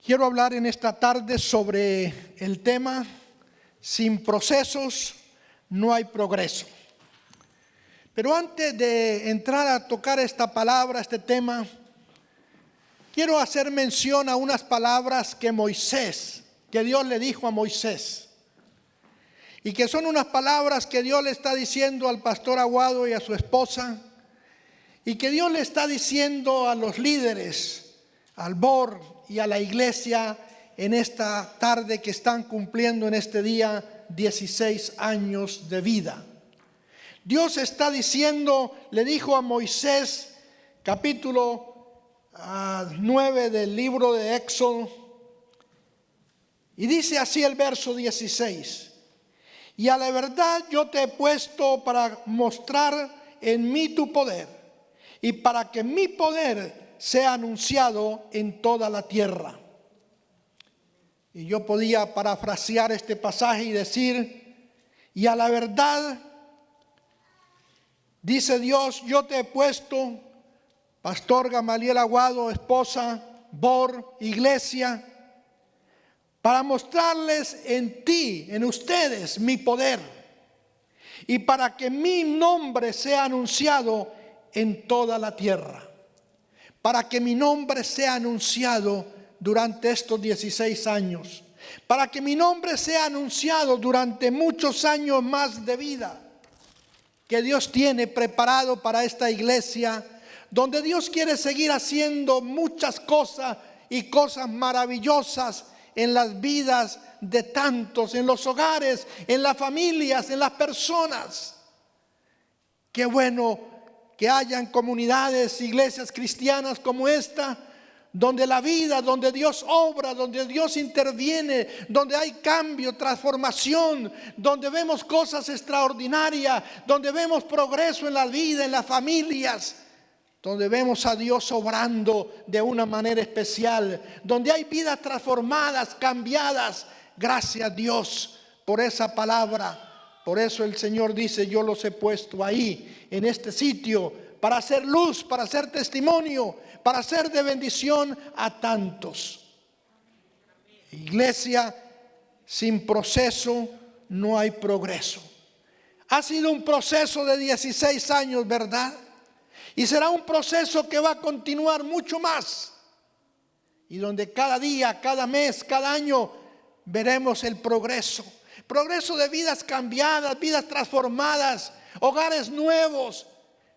Quiero hablar en esta tarde sobre el tema: sin procesos no hay progreso. Pero antes de entrar a tocar esta palabra, este tema, quiero hacer mención a unas palabras que Dios le dijo a Moisés. Y que son unas palabras que Dios le está diciendo al pastor Aguado y a su esposa. Y que Dios le está diciendo a los líderes, al BOR y a la iglesia en esta tarde que están cumpliendo en este día 16 años de vida. Dios está diciendo, le dijo a Moisés, capítulo 9 del libro de Éxodo, y dice así el verso 16: y a la verdad yo te he puesto para mostrar en mí tu poder, y para que mi poder sea anunciado en toda la tierra. Y yo podía parafrasear este pasaje y decir: y a la verdad, dice Dios, yo te he puesto, pastor Gamaliel Aguado, esposa, BOR, iglesia, para mostrarles en ti, en ustedes, mi poder, y para que mi nombre sea anunciado en toda la tierra. Para que mi nombre sea anunciado durante estos 16 años. Para que mi nombre sea anunciado durante muchos años más de vida que Dios tiene preparado para esta iglesia, donde Dios quiere seguir haciendo muchas cosas y cosas maravillosas en las vidas de tantos, en los hogares, en las familias, en las personas. Qué bueno que hayan comunidades, iglesias cristianas como esta, donde la vida, donde Dios obra, donde Dios interviene, donde hay cambio, transformación, donde vemos cosas extraordinarias, donde vemos progreso en la vida, en las familias, donde vemos a Dios obrando de una manera especial, donde hay vidas transformadas, cambiadas. Gracias a Dios por esa palabra. Por eso el Señor dice: yo los he puesto ahí, en este sitio, para hacer luz, para hacer testimonio, para ser de bendición a tantos. Iglesia, sin proceso no hay progreso. Ha sido un proceso de 16 años, ¿verdad? Y será un proceso que va a continuar mucho más. Y donde cada día, cada mes, cada año veremos el progreso. Progreso de vidas cambiadas, vidas transformadas, hogares nuevos,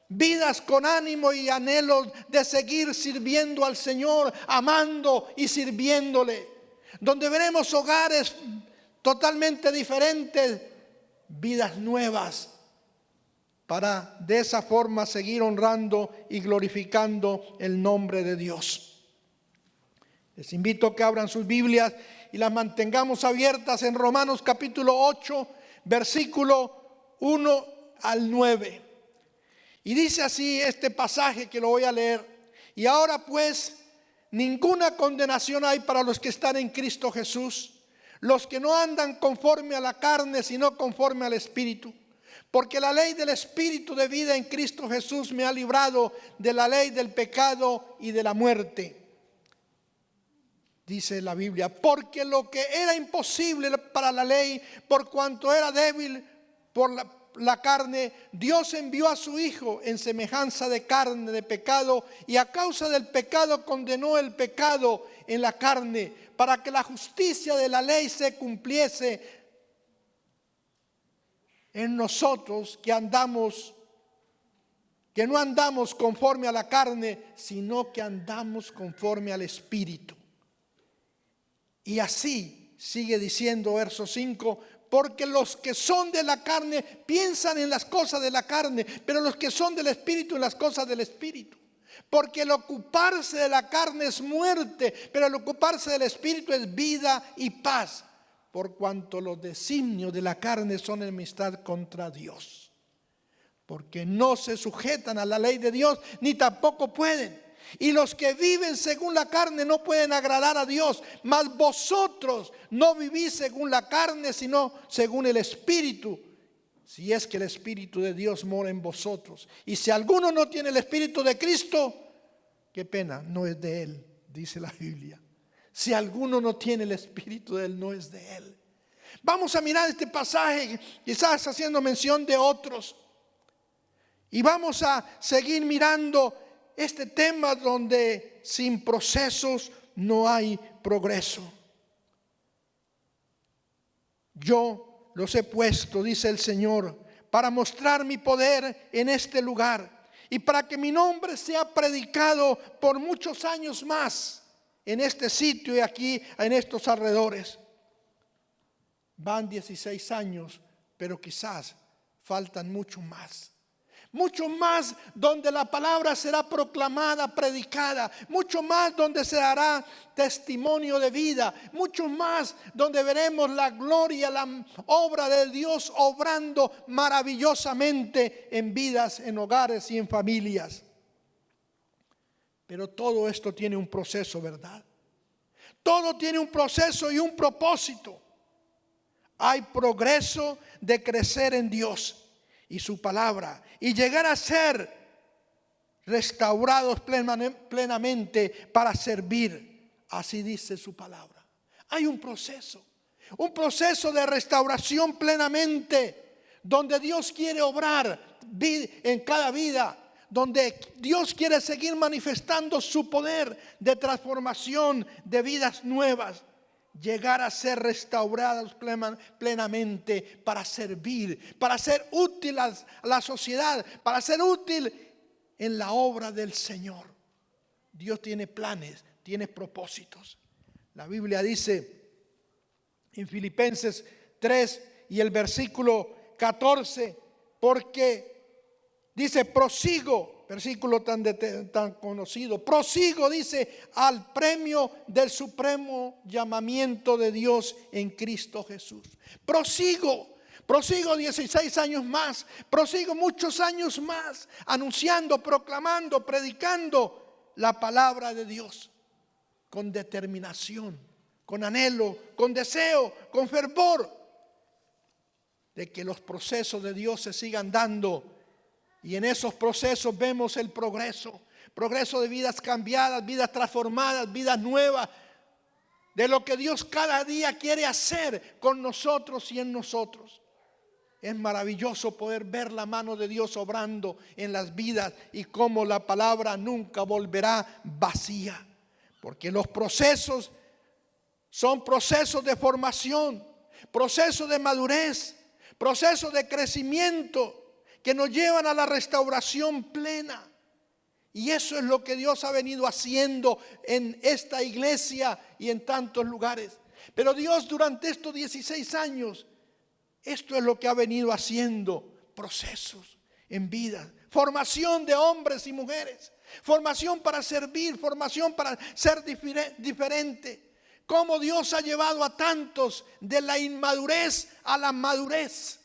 vidas con ánimo y anhelo de seguir sirviendo al Señor, amando y sirviéndole. Donde veremos hogares totalmente diferentes, vidas nuevas, para de esa forma seguir honrando y glorificando el nombre de Dios. Les invito a que abran sus Biblias y las mantengamos abiertas en Romanos capítulo 8, versículo 1 al 9. Y dice así este pasaje que lo voy a leer: y ahora pues ninguna condenación hay para los que están en Cristo Jesús, los que no andan conforme a la carne, sino conforme al Espíritu. Porque la ley del Espíritu de vida en Cristo Jesús me ha librado de la ley del pecado y de la muerte. Dice la Biblia: porque lo que era imposible para la ley, por cuanto era débil por la carne, Dios envió a su Hijo en semejanza de carne, de pecado, y a causa del pecado condenó el pecado en la carne, para que la justicia de la ley se cumpliese en nosotros, que no andamos conforme a la carne, sino que andamos conforme al Espíritu. Y así sigue diciendo verso 5: porque los que son de la carne piensan en las cosas de la carne, pero los que son del Espíritu en las cosas del Espíritu. Porque el ocuparse de la carne es muerte, pero el ocuparse del Espíritu es vida y paz. Por cuanto los designios de la carne son enemistad contra Dios, porque no se sujetan a la ley de Dios, ni tampoco pueden. Y los que viven según la carne no pueden agradar a Dios. Mas vosotros no vivís según la carne, sino según el Espíritu, si es que el Espíritu de Dios mora en vosotros. Y si alguno no tiene el Espíritu de Cristo, qué pena, no es de él, dice la Biblia. Si alguno no tiene el Espíritu de Él, no es de Él. Vamos a mirar este pasaje, quizás haciendo mención de otros. Y vamos a seguir mirando este tema donde sin procesos no hay progreso. Yo los he puesto, dice el Señor, para mostrar mi poder en este lugar y para que mi nombre sea predicado por muchos años más en este sitio y aquí en estos alrededores. Van 16 años, pero quizás faltan mucho más. Mucho más donde la palabra será proclamada, predicada. Mucho más donde se hará testimonio de vida. Mucho más donde veremos la gloria, la obra de Dios obrando maravillosamente en vidas, en hogares y en familias. Pero todo esto tiene un proceso, ¿verdad? Todo tiene un proceso y un propósito. Hay progreso de crecer en Dios y su palabra y llegar a ser restaurados plenamente para servir. Así dice su palabra. Hay un proceso de restauración plenamente, donde Dios quiere obrar en cada vida, donde Dios quiere seguir manifestando su poder de transformación de vidas nuevas. Llegar a ser restaurados plenamente para servir, para ser útil a la sociedad, para ser útil en la obra del Señor. Dios tiene planes, tiene propósitos. La Biblia dice en Filipenses 3 y el versículo 14, porque dice prosigo. Versículo tan conocido. Prosigo, dice, al premio del supremo llamamiento de Dios en Cristo Jesús. Prosigo 16 años más. Prosigo muchos años más, anunciando, proclamando, predicando la palabra de Dios. Con determinación, con anhelo, con deseo, con fervor. De que los procesos de Dios se sigan dando. Y en esos procesos vemos el progreso de vidas cambiadas, vidas transformadas, vidas nuevas, de lo que Dios cada día quiere hacer con nosotros y en nosotros. Es maravilloso poder ver la mano de Dios obrando en las vidas y cómo la palabra nunca volverá vacía. Porque los procesos son procesos de formación, procesos de madurez, procesos de crecimiento, que nos llevan a la restauración plena. Y eso es lo que Dios ha venido haciendo en esta iglesia y en tantos lugares. Pero Dios durante estos 16 años, esto es lo que ha venido haciendo. Procesos en vida, formación de hombres y mujeres, formación para servir, formación para ser diferente. Cómo Dios ha llevado a tantos de la inmadurez a la madurez.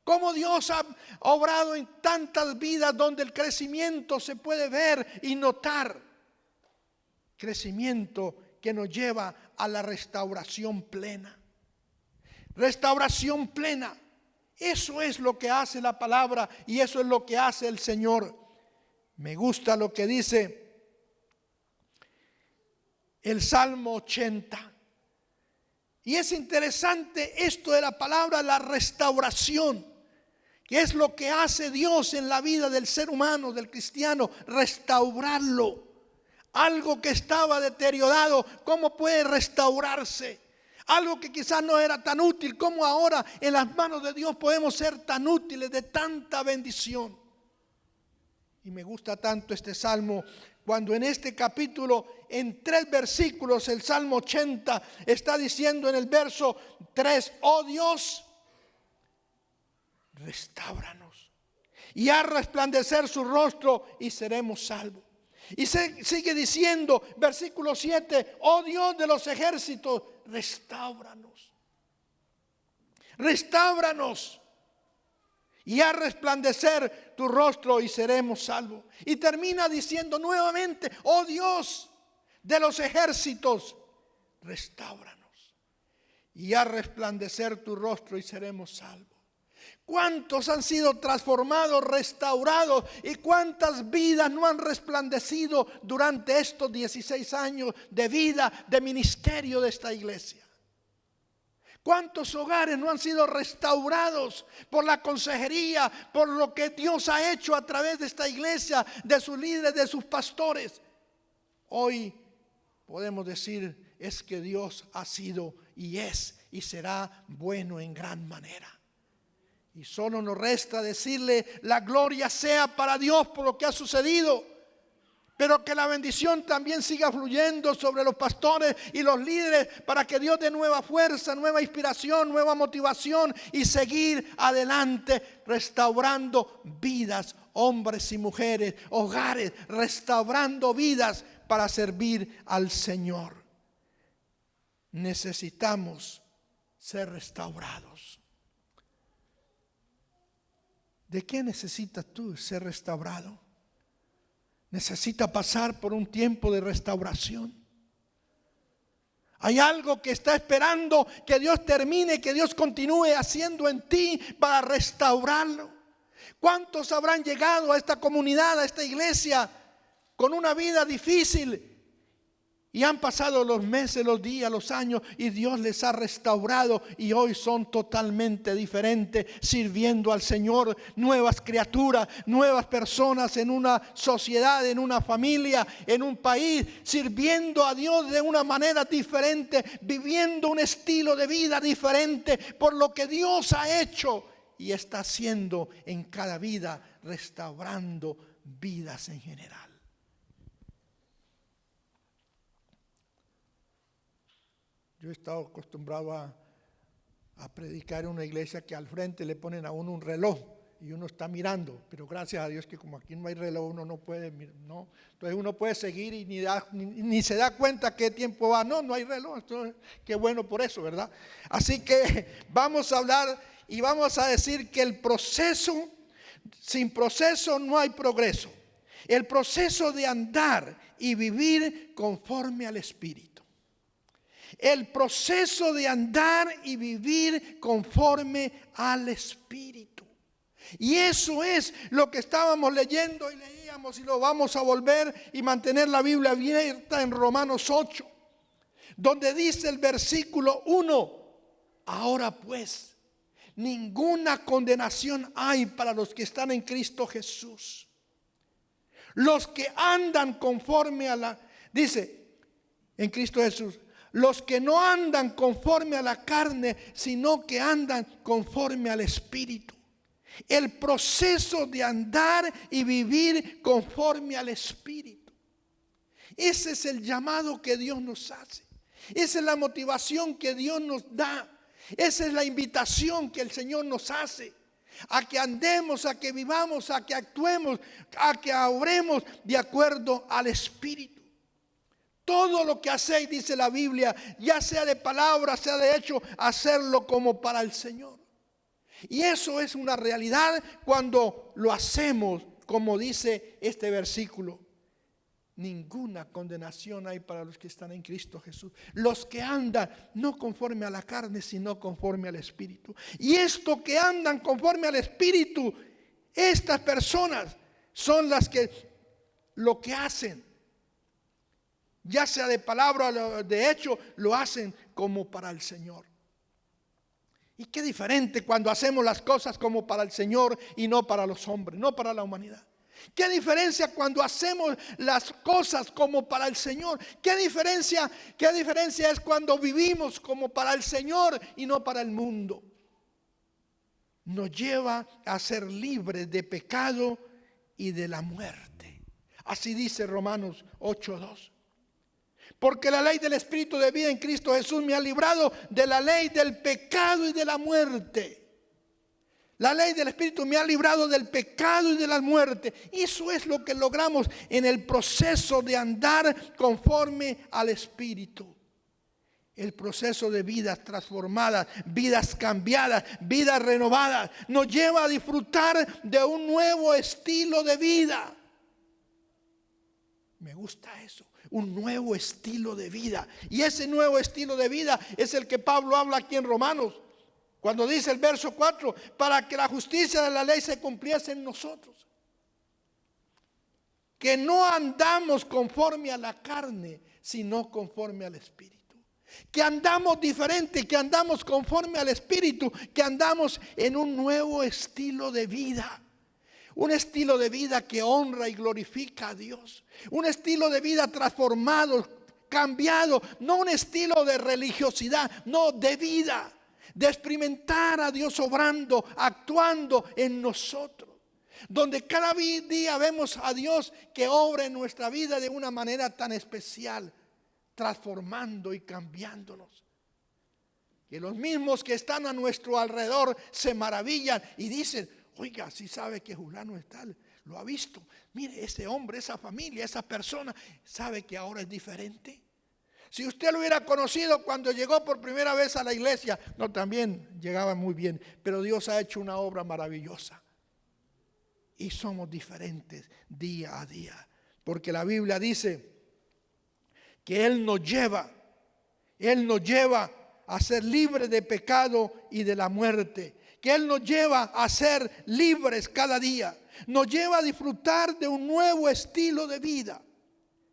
Cómo Dios ha obrado en tantas vidas donde el crecimiento se puede ver y notar. Crecimiento que nos lleva a la restauración plena. Restauración plena. Eso es lo que hace la palabra y eso es lo que hace el Señor. Me gusta lo que dice el Salmo 80. Y es interesante esto de la palabra, la restauración. ¿Qué es lo que hace Dios en la vida del ser humano, del cristiano? Restaurarlo. Algo que estaba deteriorado, ¿cómo puede restaurarse? Algo que quizás no era tan útil, ¿cómo ahora en las manos de Dios podemos ser tan útiles, de tanta bendición? Y me gusta tanto este salmo, cuando en este capítulo, en 3 versículos, el Salmo 80 está diciendo en el verso 3, oh Dios, restáuranos y haz resplandecer su rostro y seremos salvos. Y sigue diciendo, versículo 7, oh Dios de los ejércitos, restáuranos. Restáuranos y haz resplandecer tu rostro y seremos salvos. Y termina diciendo nuevamente, oh Dios de los ejércitos, restáuranos y haz resplandecer tu rostro y seremos salvos. ¿Cuántos han sido transformados, restaurados? ¿Y cuántas vidas no han resplandecido durante estos 16 años de vida, de ministerio de esta iglesia? ¿Cuántos hogares no han sido restaurados por la consejería, por lo que Dios ha hecho a través de esta iglesia, de sus líderes, de sus pastores? Hoy podemos decir, es que Dios ha sido y es y será bueno en gran manera. Y solo nos resta decirle, la gloria sea para Dios por lo que ha sucedido, pero que la bendición también siga fluyendo sobre los pastores y los líderes para que Dios dé nueva fuerza, nueva inspiración, nueva motivación y seguir adelante restaurando vidas, hombres y mujeres, hogares, restaurando vidas para servir al Señor. Necesitamos ser restaurados. ¿De qué necesitas tú ser restaurado? Necesita pasar por un tiempo de restauración. Hay algo que está esperando que Dios termine, que Dios continúe haciendo en ti para restaurarlo. ¿Cuántos habrán llegado a esta comunidad, a esta iglesia, con una vida difícil? Y han pasado los meses, los días, los años y Dios les ha restaurado y hoy son totalmente diferentes, sirviendo al Señor, nuevas criaturas, nuevas personas en una sociedad, en una familia, en un país, sirviendo a Dios de una manera diferente, viviendo un estilo de vida diferente por lo que Dios ha hecho y está haciendo en cada vida, restaurando vidas en general. Yo he estado acostumbrado a predicar en una iglesia que al frente le ponen a uno un reloj y uno está mirando, pero gracias a Dios que como aquí no hay reloj uno no puede mirar, no. Entonces uno puede seguir y ni se da cuenta qué tiempo va, no hay reloj, entonces qué bueno por eso, ¿verdad? Así que vamos a hablar y vamos a decir que el proceso, sin proceso no hay progreso. El proceso de andar y vivir conforme al Espíritu. El proceso de andar y vivir conforme al Espíritu. Y eso es lo que estábamos leyendo y leíamos y lo vamos a volver y mantener la Biblia abierta en Romanos 8, donde dice el versículo 1, ahora pues, ninguna condenación hay para los que están en Cristo Jesús. Los que andan conforme dice, en Cristo Jesús, los que no andan conforme a la carne, sino que andan conforme al Espíritu. El proceso de andar y vivir conforme al Espíritu. Ese es el llamado que Dios nos hace. Esa es la motivación que Dios nos da. Esa es la invitación que el Señor nos hace. A que andemos, a que vivamos, a que actuemos, a que obremos de acuerdo al Espíritu. Todo lo que hacéis, dice la Biblia, ya sea de palabra, sea de hecho, hacerlo como para el Señor. Y eso es una realidad cuando lo hacemos, como dice este versículo. Ninguna condenación hay para los que están en Cristo Jesús. Los que andan no conforme a la carne, sino conforme al Espíritu. Y esto que andan conforme al Espíritu, estas personas son las que lo que hacen, ya sea de palabra o de hecho, lo hacen como para el Señor. Y qué diferente cuando hacemos las cosas como para el Señor y no para los hombres, no para la humanidad. Qué diferencia cuando hacemos las cosas como para el Señor. Qué diferencia es cuando vivimos como para el Señor y no para el mundo. Nos lleva a ser libres de pecado y de la muerte. Así dice Romanos 8:2. Porque la ley del Espíritu de vida en Cristo Jesús me ha librado de la ley del pecado y de la muerte. La ley del Espíritu me ha librado del pecado y de la muerte. Eso es lo que logramos en el proceso de andar conforme al Espíritu. El proceso de vidas transformadas, vidas cambiadas, vidas renovadas, nos lleva a disfrutar de un nuevo estilo de vida. Me gusta eso. Un nuevo estilo de vida. Y ese nuevo estilo de vida es el que Pablo habla aquí en Romanos. Cuando dice el verso 4, para que la justicia de la ley se cumpliese en nosotros. Que no andamos conforme a la carne, sino conforme al Espíritu. Que andamos diferente, que andamos conforme al Espíritu, que andamos en un nuevo estilo de vida. Un estilo de vida que honra y glorifica a Dios. Un estilo de vida transformado, cambiado. No un estilo de religiosidad, no, de vida. De experimentar a Dios obrando, actuando en nosotros. Donde cada día vemos a Dios que obra en nuestra vida de una manera tan especial, transformando y cambiándonos. Que los mismos que están a nuestro alrededor se maravillan y dicen, oiga, si sabe que fulano es tal, lo ha visto. Mire, ese hombre, esa familia, esa persona, sabe que ahora es diferente. Si usted lo hubiera conocido cuando llegó por primera vez a la iglesia, no, también llegaba muy bien, pero Dios ha hecho una obra maravillosa. Y somos diferentes día a día. Porque la Biblia dice que Él nos lleva a ser libres de pecado y de la muerte. Que Él nos lleva a ser libres cada día. Nos lleva a disfrutar de un nuevo estilo de vida.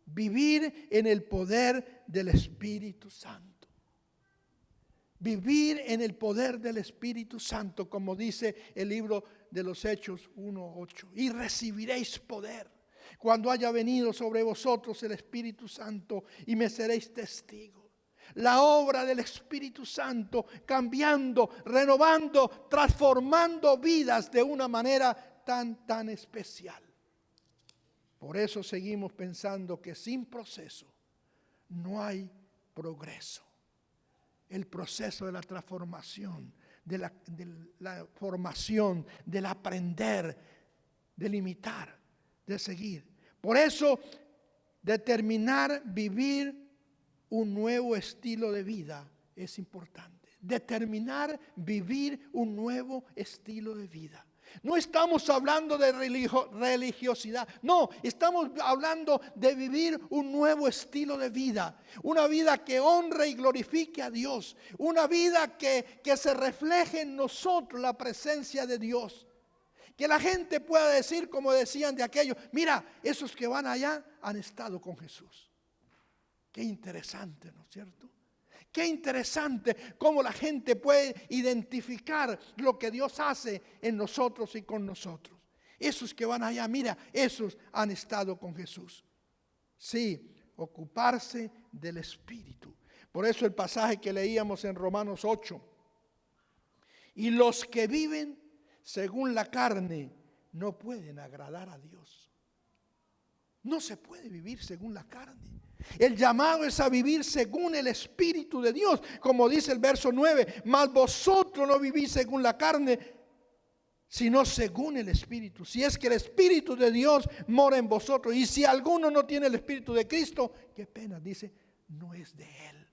Vivir en el poder del Espíritu Santo. Vivir en el poder del Espíritu Santo, como dice el libro de los Hechos 1:8. Y recibiréis poder cuando haya venido sobre vosotros el Espíritu Santo y me seréis testigos. La obra del Espíritu Santo cambiando, renovando, transformando vidas de una manera tan especial. Por eso seguimos pensando que sin proceso no hay progreso. El proceso de la transformación, de la formación, del aprender, del imitar, de seguir. Por eso, determinar vivir un nuevo estilo de vida es importante. Determinar vivir un nuevo estilo de vida. No estamos hablando de religiosidad, no, estamos hablando de vivir un nuevo estilo de vida. Una vida que honre y glorifique a Dios. Una vida que se refleje en nosotros la presencia de Dios. Que la gente pueda decir, como decían de aquellos, mira, esos que van allá han estado con Jesús. Qué interesante, ¿no es cierto? Qué interesante cómo la gente puede identificar lo que Dios hace en nosotros y con nosotros. Esos que van allá, mira, esos han estado con Jesús. Sí, ocuparse del Espíritu. Por eso el pasaje que leíamos en Romanos 8. Y los que viven según la carne no pueden agradar a Dios. No se puede vivir según la carne. El llamado es a vivir según el Espíritu de Dios, como dice el verso 9, mas vosotros no vivís según la carne, sino según el Espíritu. Si es que el Espíritu de Dios mora en vosotros, y si alguno no tiene el Espíritu de Cristo, qué pena, dice, no es de Él.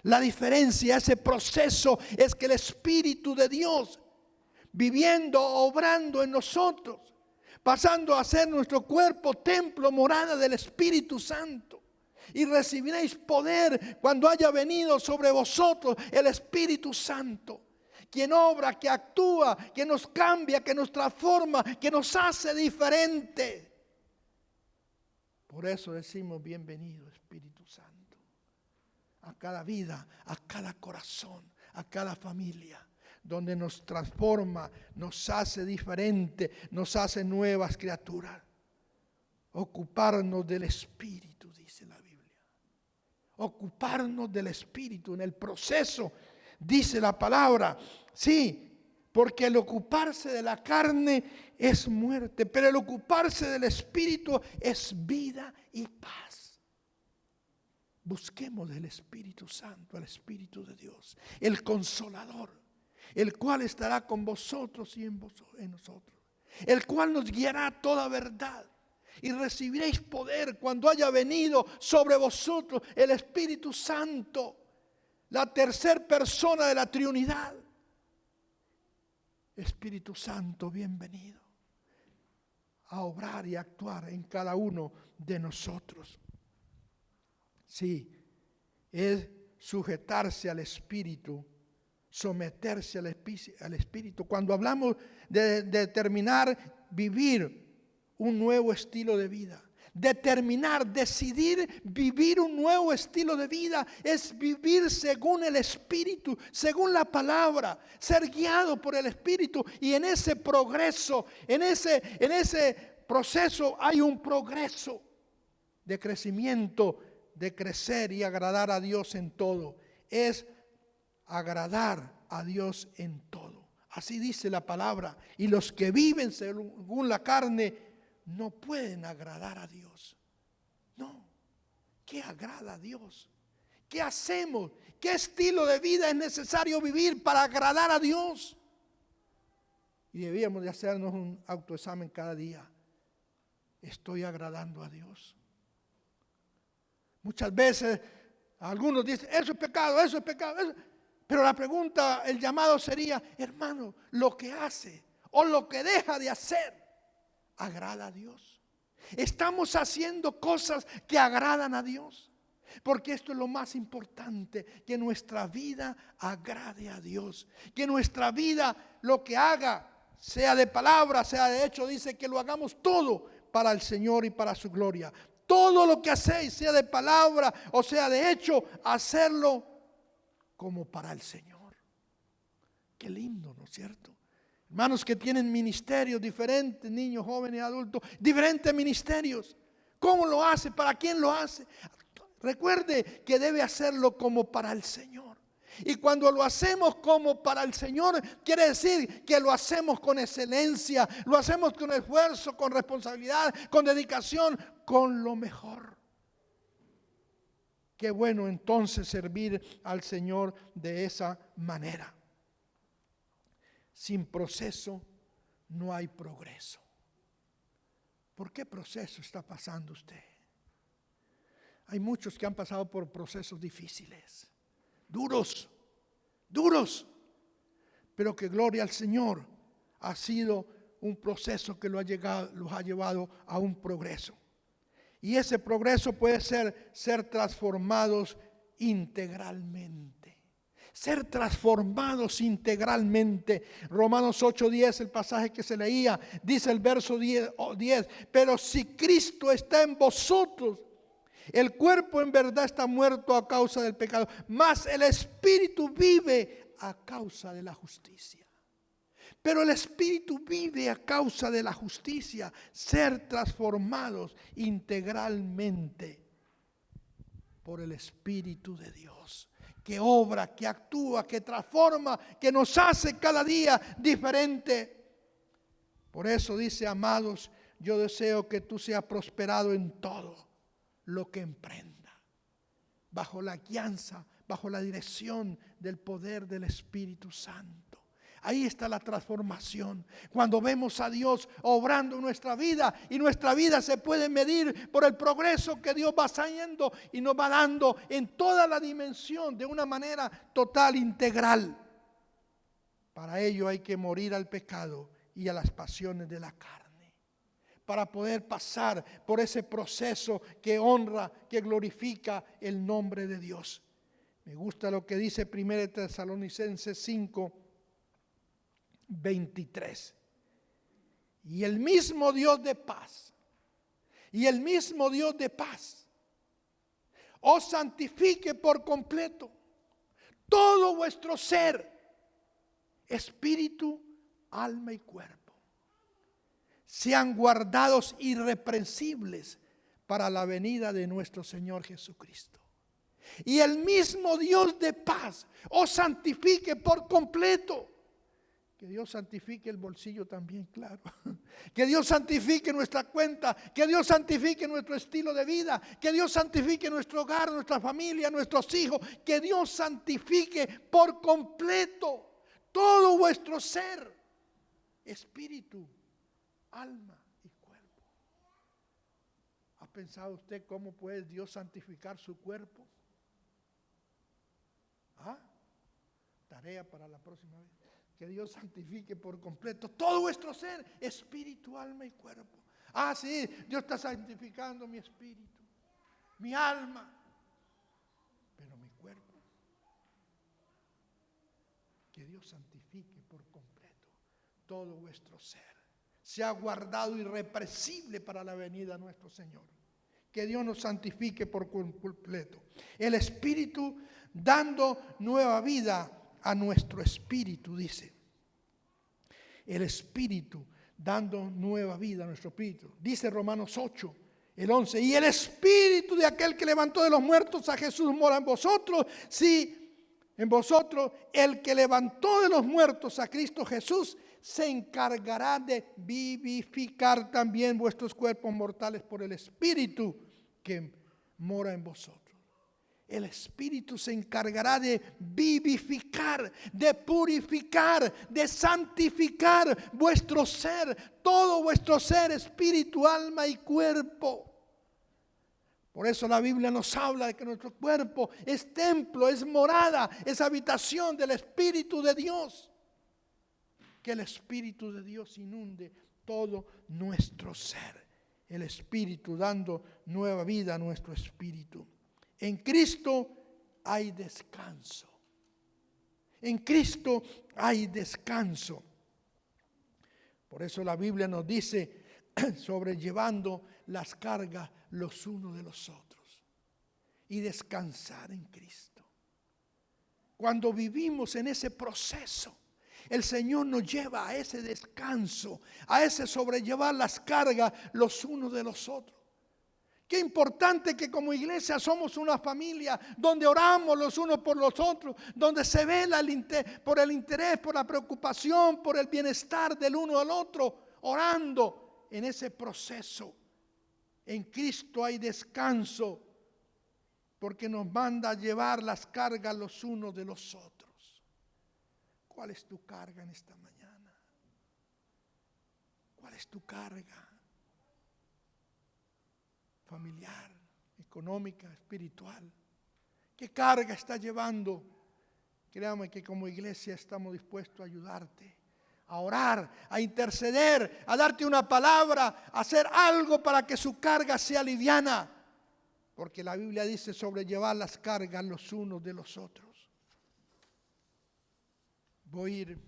La diferencia, ese proceso, es que el Espíritu de Dios, viviendo, obrando en nosotros, pasando a ser nuestro cuerpo templo, morada del Espíritu Santo. Y recibiréis poder cuando haya venido sobre vosotros el Espíritu Santo. Quien obra, que actúa, que nos cambia, que nos transforma, que nos hace diferente. Por eso decimos bienvenido Espíritu Santo. A cada vida, a cada corazón, a cada familia. Donde nos transforma, nos hace diferente, nos hace nuevas criaturas. Ocuparnos del Espíritu, dice la Biblia. Ocuparnos del Espíritu en el proceso, dice la palabra. Sí, porque el ocuparse de la carne es muerte, pero el ocuparse del Espíritu es vida y paz. Busquemos del Espíritu Santo, al Espíritu de Dios, el Consolador, el cual estará con vosotros y en nosotros, el cual nos guiará a toda verdad. Y recibiréis poder cuando haya venido sobre vosotros el Espíritu Santo, la tercera persona de la Trinidad. Espíritu Santo, bienvenido a obrar y actuar en cada uno de nosotros. Sí, es sujetarse al Espíritu, someterse al Espíritu. Cuando hablamos de determinar vivir un nuevo estilo de vida, decidir vivir un nuevo estilo de vida, es vivir según el Espíritu, según la palabra, ser guiado por el Espíritu. Y en ese progreso, en ese proceso hay un progreso de crecimiento, de crecer y agradar a Dios en todo. Es agradar a Dios en todo. Así dice la palabra. Y los que viven según la carne no pueden agradar a Dios. No. ¿Qué agrada a Dios? ¿Qué hacemos? ¿Qué estilo de vida es necesario vivir para agradar a Dios? Y debíamos de hacernos un autoexamen cada día. ¿Estoy agradando a Dios? Muchas veces algunos dicen, eso es pecado, eso es pecado. Eso. Pero la pregunta, el llamado sería, hermano, lo que hace o lo que deja de hacer, ¿agrada a Dios? Estamos haciendo cosas que agradan a Dios. Porque esto es lo más importante, que nuestra vida agrade a Dios. Que nuestra vida, lo que haga, sea de palabra, sea de hecho, dice que lo hagamos todo para el Señor y para su gloria. Todo lo que hacéis, sea de palabra o sea de hecho, hacerlo como para el Señor. Qué lindo, ¿no es cierto? Hermanos que tienen ministerios diferentes, niños, jóvenes, adultos, diferentes ministerios. ¿Cómo lo hace? ¿Para quién lo hace? Recuerde que debe hacerlo como para el Señor. Y cuando lo hacemos como para el Señor, quiere decir que lo hacemos con excelencia, lo hacemos con esfuerzo, con responsabilidad, con dedicación, con lo mejor. Qué bueno entonces servir al Señor de esa manera. Sin proceso no hay progreso. ¿Por qué proceso está pasando usted? Hay muchos que han pasado por procesos difíciles, duros, pero que gloria al Señor, ha sido un proceso que los ha llevado a un progreso. Y ese progreso puede ser transformados integralmente. Ser transformados integralmente. Romanos 8:10, el pasaje que se leía, dice el verso 10, pero si Cristo está en vosotros, el cuerpo en verdad está muerto a causa del pecado, mas el espíritu vive a causa de la justicia. Pero el espíritu vive a causa de la justicia, ser transformados integralmente por el Espíritu de Dios, que obra, que actúa, que transforma, que nos hace cada día diferente. Por eso dice, amados, yo deseo que tú seas prosperado en todo lo que emprenda, bajo la guianza, bajo la dirección del poder del Espíritu Santo. Ahí está la transformación. Cuando vemos a Dios obrando en nuestra vida, y nuestra vida se puede medir por el progreso que Dios va haciendo y nos va dando en toda la dimensión de una manera total, integral. Para ello hay que morir al pecado y a las pasiones de la carne, para poder pasar por ese proceso que honra, que glorifica el nombre de Dios. Me gusta lo que dice 1 Tesalonicenses 5:23. Y el mismo Dios de paz, os santifique por completo todo vuestro ser, espíritu, alma y cuerpo, sean guardados irreprensibles para la venida de nuestro Señor Jesucristo. Y el mismo Dios de paz os santifique por completo. Que Dios santifique el bolsillo también, claro. Que Dios santifique nuestra cuenta. Que Dios santifique nuestro estilo de vida. Que Dios santifique nuestro hogar, nuestra familia, nuestros hijos. Que Dios santifique por completo todo vuestro ser, espíritu, alma y cuerpo. ¿Ha pensado usted cómo puede Dios santificar su cuerpo? Tarea para la próxima vez. Que Dios santifique por completo todo vuestro ser, espíritu, alma y cuerpo. Sí, Dios está santificando mi espíritu, mi alma, pero mi cuerpo. Dios santifique por completo todo vuestro ser. Sea guardado irrepresible para la venida de nuestro Señor. Que Dios nos santifique por completo. El Espíritu dando nueva vida a nuestro espíritu, dice. El Espíritu dando nueva vida a nuestro espíritu. Dice Romanos 8, el 11. Y el Espíritu de aquel que levantó de los muertos a Jesús mora en vosotros. Sí, en vosotros el que levantó de los muertos a Cristo Jesús se encargará de vivificar también vuestros cuerpos mortales por el Espíritu que mora en vosotros. El Espíritu se encargará de vivificar, de purificar, de santificar vuestro ser, todo vuestro ser, espíritu, alma y cuerpo. Por eso la Biblia nos habla de que nuestro cuerpo es templo, es morada, es habitación del Espíritu de Dios. Que el Espíritu de Dios inunde todo nuestro ser. El Espíritu dando nueva vida a nuestro espíritu. En Cristo hay descanso. En Cristo hay descanso. Por eso la Biblia nos dice, sobrellevando las cargas los unos de los otros. Y descansar en Cristo. Cuando vivimos en ese proceso, el Señor nos lleva a ese descanso, a ese sobrellevar las cargas los unos de los otros. Qué importante que como iglesia somos una familia donde oramos los unos por los otros, donde se vela por el interés, por la preocupación, por el bienestar del uno al otro, orando en ese proceso. En Cristo hay descanso, porque nos manda a llevar las cargas los unos de los otros. ¿Cuál es tu carga en esta mañana? ¿Cuál es tu carga? Familiar, económica, espiritual. ¿Qué carga estás llevando? Créame que como iglesia estamos dispuestos a ayudarte, a orar, a interceder, a darte una palabra, a hacer algo para que su carga sea liviana. Porque la Biblia dice sobrellevar las cargas los unos de los otros. Voy a ir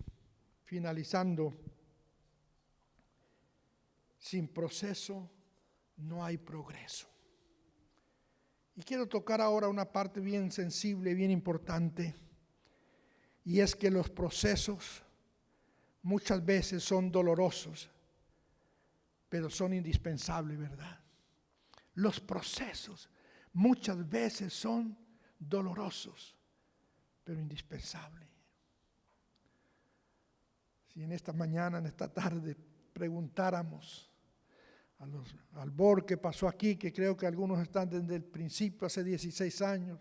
finalizando. Sin proceso no hay progreso. Y quiero tocar ahora una parte bien sensible, bien importante. Y es que los procesos muchas veces son dolorosos, pero son indispensables, ¿verdad? Los procesos muchas veces son dolorosos, pero indispensables. Si en esta mañana, en esta tarde, preguntáramos al BOR que pasó aquí, que creo que algunos están desde el principio, hace 16 años,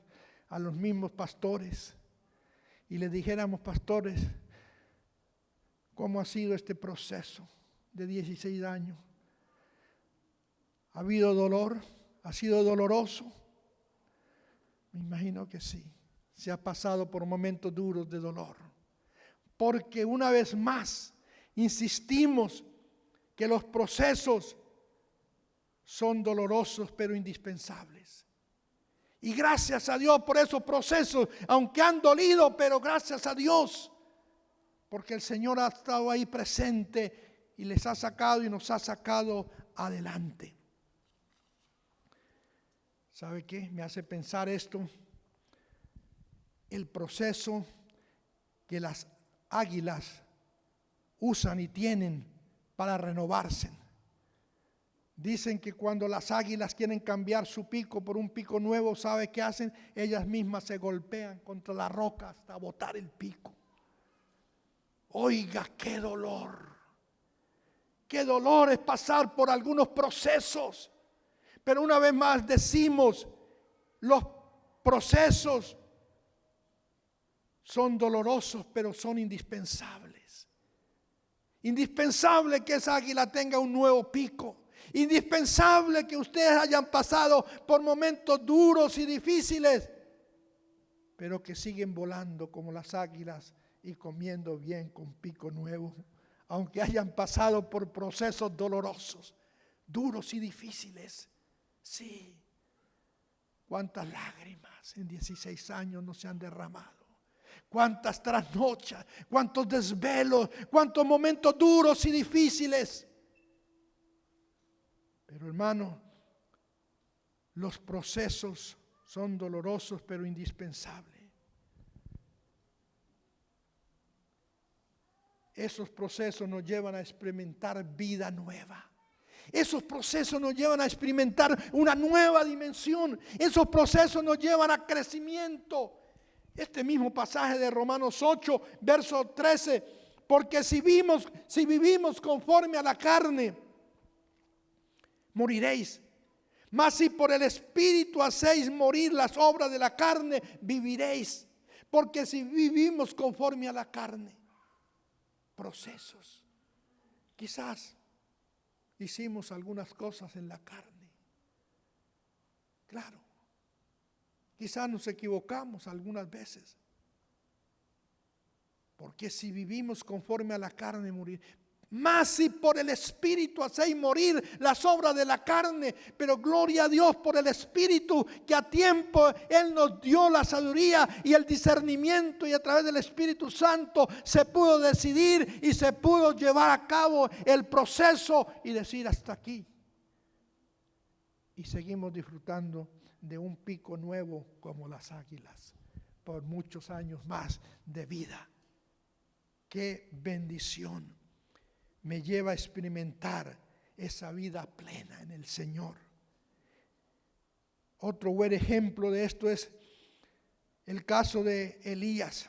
a los mismos pastores, y les dijéramos, pastores, ¿cómo ha sido este proceso de 16 años? ¿Ha habido dolor? ¿Ha sido doloroso? Me imagino que sí. Se ha pasado por momentos duros de dolor. Porque una vez más, insistimos que los procesos son dolorosos pero indispensables. Y gracias a Dios por esos procesos, aunque han dolido, pero gracias a Dios, porque el Señor ha estado ahí presente y les ha sacado y nos ha sacado adelante. ¿Sabe qué? Me hace pensar esto. El proceso que las águilas usan y tienen para renovarse. Dicen que cuando las águilas quieren cambiar su pico por un pico nuevo, ¿sabe qué hacen? Ellas mismas se golpean contra la roca hasta botar el pico. Oiga, qué dolor. Qué dolor es pasar por algunos procesos. Pero una vez más decimos, los procesos son dolorosos, pero son indispensables. Indispensable que esa águila tenga un nuevo pico. Indispensable que ustedes hayan pasado por momentos duros y difíciles, pero que siguen volando como las águilas y comiendo bien con pico nuevo, aunque hayan pasado por procesos dolorosos, duros y difíciles. Sí, cuántas lágrimas en 16 años no se han derramado. Cuántas trasnochas, cuántos desvelos, cuántos momentos duros y difíciles. Pero hermano, los procesos son dolorosos pero indispensables. Esos procesos nos llevan a experimentar vida nueva. Esos procesos nos llevan a experimentar una nueva dimensión. Esos procesos nos llevan a crecimiento. Este mismo pasaje de Romanos 8, verso 13. Porque si vivimos conforme a la carne, moriréis. Mas si por el Espíritu hacéis morir las obras de la carne, viviréis. Porque si vivimos conforme a la carne, procesos. Quizás hicimos algunas cosas en la carne. Claro. Quizás nos equivocamos algunas veces. Porque si vivimos conforme a la carne, morir. Más si por el Espíritu hacéis morir las obras de la carne. Pero gloria a Dios por el Espíritu, que a tiempo Él nos dio la sabiduría y el discernimiento, y a través del Espíritu Santo se pudo decidir y se pudo llevar a cabo el proceso y decir hasta aquí. Y seguimos disfrutando de un pico nuevo como las águilas por muchos años más de vida. Qué bendición. Me lleva a experimentar esa vida plena en el Señor. Otro buen ejemplo de esto es el caso de Elías.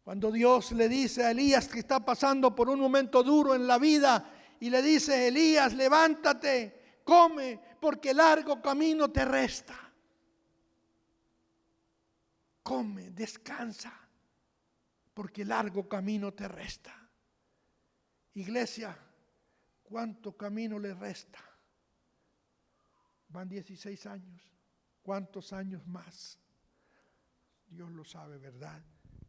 Cuando Dios le dice a Elías que está pasando por un momento duro en la vida y le dice: Elías, levántate, come, porque largo camino te resta. Come, descansa, porque largo camino te resta. Iglesia, ¿cuánto camino le resta? Van 16 años. ¿Cuántos años más? Dios lo sabe, ¿verdad?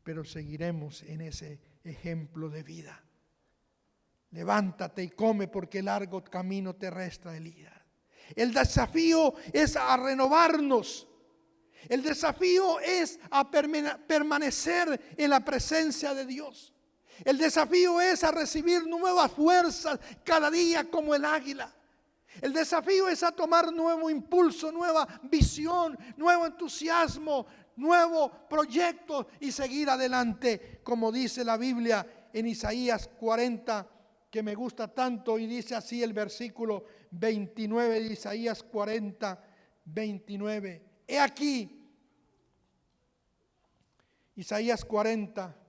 Pero seguiremos en ese ejemplo de vida. Levántate y come, porque largo camino te resta, Elías. El desafío es a renovarnos. El desafío es a permanecer en la presencia de Dios. El desafío es a recibir nuevas fuerzas cada día como el águila. El desafío es a tomar nuevo impulso, nueva visión, nuevo entusiasmo, nuevo proyecto y seguir adelante, como dice la Biblia en Isaías 40, que me gusta tanto, y dice así el versículo 29 de Isaías 40, 29. He aquí, Isaías 40,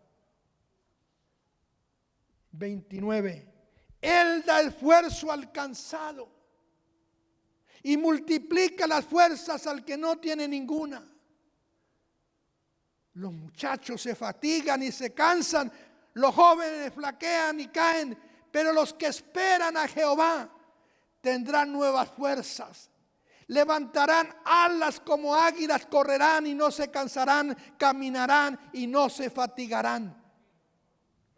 29. Él da esfuerzo al cansado y multiplica las fuerzas al que no tiene ninguna. Los muchachos se fatigan y se cansan, los jóvenes flaquean y caen, pero los que esperan a Jehová tendrán nuevas fuerzas. Levantarán alas como águilas, correrán y no se cansarán, caminarán y no se fatigarán.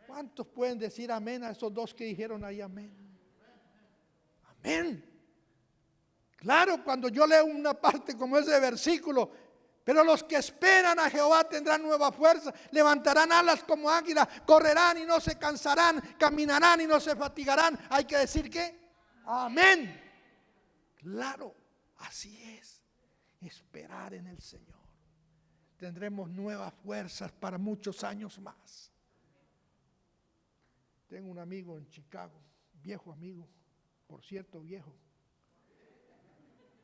¿Cuántos pueden decir amén a esos dos que dijeron ahí amén? Amén. Claro, cuando yo leo una parte como ese versículo, pero los que esperan a Jehová tendrán nueva fuerza, levantarán alas como águilas, correrán y no se cansarán, caminarán y no se fatigarán. Hay que decir que amén. Claro, así es. Esperar en el Señor. Tendremos nuevas fuerzas para muchos años más. Tengo un amigo en Chicago, viejo amigo, por cierto, viejo.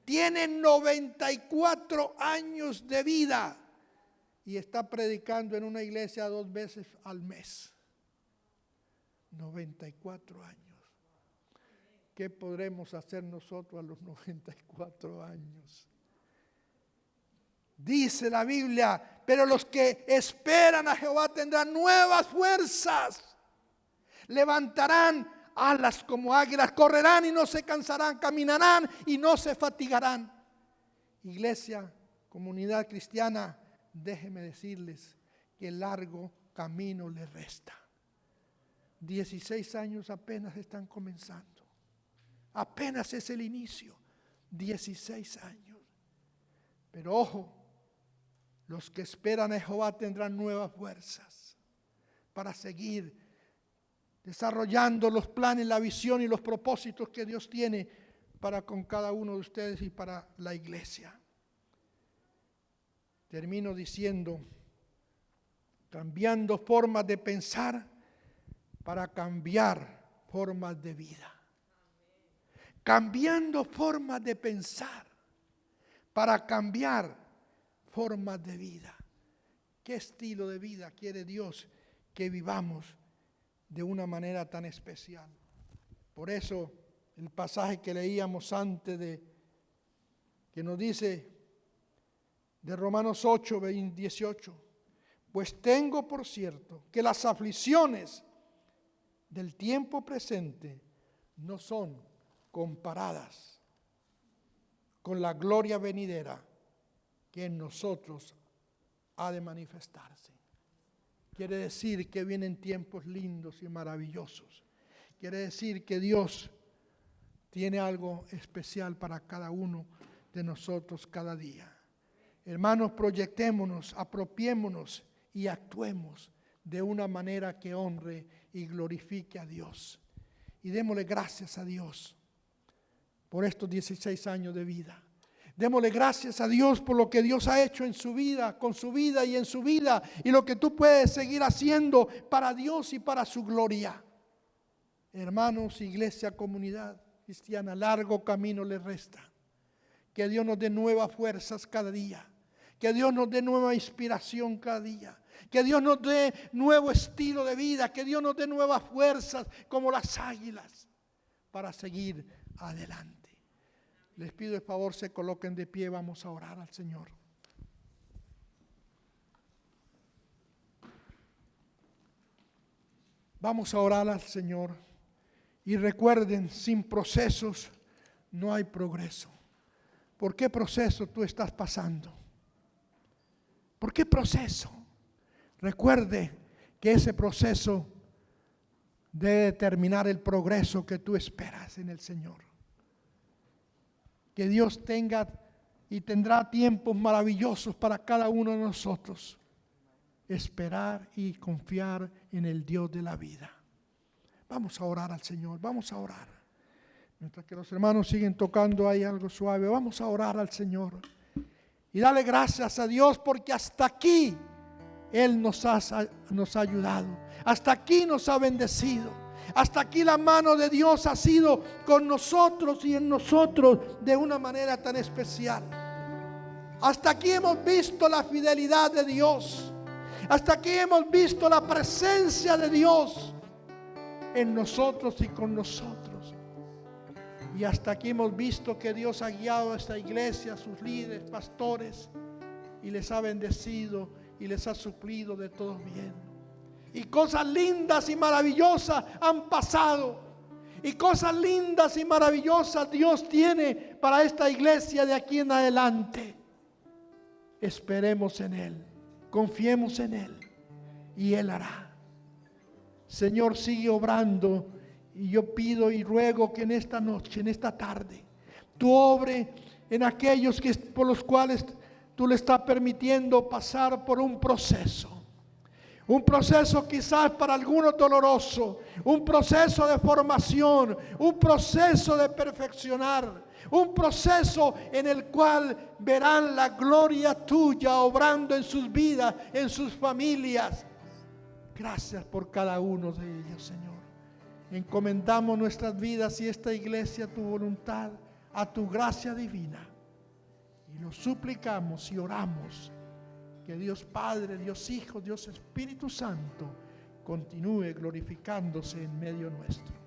Tiene 94 años de vida y está predicando en una iglesia 2 veces al mes. 94 años. ¿Qué podremos hacer nosotros a los 94 años? Dice la Biblia, pero los que esperan a Jehová tendrán nuevas fuerzas. Levantarán alas como águilas, correrán y no se cansarán, caminarán y no se fatigarán. Iglesia, comunidad cristiana, déjenme decirles que largo camino les resta. 16 años apenas están comenzando. Apenas es el inicio. 16 años. Pero ojo, Los que esperan a Jehová tendrán nuevas fuerzas para seguir desarrollando los planes, la visión y los propósitos que Dios tiene para con cada uno de ustedes y para la iglesia. Termino diciendo, cambiando formas de pensar para cambiar formas de vida. Cambiando formas de pensar para cambiar formas de vida. ¿Qué estilo de vida quiere Dios que vivamos de una manera tan especial? Por eso el pasaje que leíamos antes que nos dice de Romanos 8, 18, pues tengo por cierto que las aflicciones del tiempo presente no son comparadas con la gloria venidera que en nosotros ha de manifestarse. Quiere decir que vienen tiempos lindos y maravillosos. Quiere decir que Dios tiene algo especial para cada uno de nosotros cada día. Hermanos, proyectémonos, apropiémonos y actuemos de una manera que honre y glorifique a Dios. Y démosle gracias a Dios por estos 16 años de vida. Démosle gracias a Dios por lo que Dios ha hecho en su vida, con su vida y en su vida, y lo que tú puedes seguir haciendo para Dios y para su gloria. Hermanos, iglesia, comunidad cristiana, largo camino les resta. Que Dios nos dé nuevas fuerzas cada día. Que Dios nos dé nueva inspiración cada día. Que Dios nos dé nuevo estilo de vida. Que Dios nos dé nuevas fuerzas como las águilas para seguir adelante. Les pido el favor, se coloquen de pie, vamos a orar al Señor. Vamos a orar al Señor. Y recuerden, sin procesos no hay progreso. ¿Por qué proceso tú estás pasando? ¿Por qué proceso? Recuerde que ese proceso debe determinar el progreso que tú esperas en el Señor. Que Dios tenga y tendrá tiempos maravillosos para cada uno de nosotros. Esperar y confiar en el Dios de la vida. Vamos a orar al Señor, vamos a orar. Mientras que los hermanos siguen tocando ahí algo suave, vamos a orar al Señor. Y dale gracias a Dios porque hasta aquí Él nos ha ayudado. Hasta aquí nos ha bendecido. Hasta aquí la mano de Dios ha sido con nosotros y en nosotros de una manera tan especial. Hasta aquí hemos visto la fidelidad de Dios. Hasta aquí hemos visto la presencia de Dios en nosotros y con nosotros. Y hasta aquí hemos visto que Dios ha guiado a esta iglesia, a sus líderes, pastores, y les ha bendecido y les ha suplido de todo bien. Y cosas lindas y maravillosas han pasado. Y cosas lindas y maravillosas Dios tiene para esta iglesia de aquí en adelante. Esperemos en Él, confiemos en Él y Él hará. Señor, sigue obrando. Y yo pido y ruego que en esta noche, en esta tarde, tú obre en aquellos por los cuales tú le estás permitiendo pasar por un proceso. Un proceso quizás para algunos doloroso, un proceso de formación, un proceso de perfeccionar, un proceso en el cual verán la gloria tuya obrando en sus vidas, en sus familias. Gracias por cada uno de ellos, Señor. Encomendamos nuestras vidas y esta iglesia a tu voluntad, a tu gracia divina. Y lo suplicamos y oramos. Que Dios Padre, Dios Hijo, Dios Espíritu Santo continúe glorificándose en medio nuestro.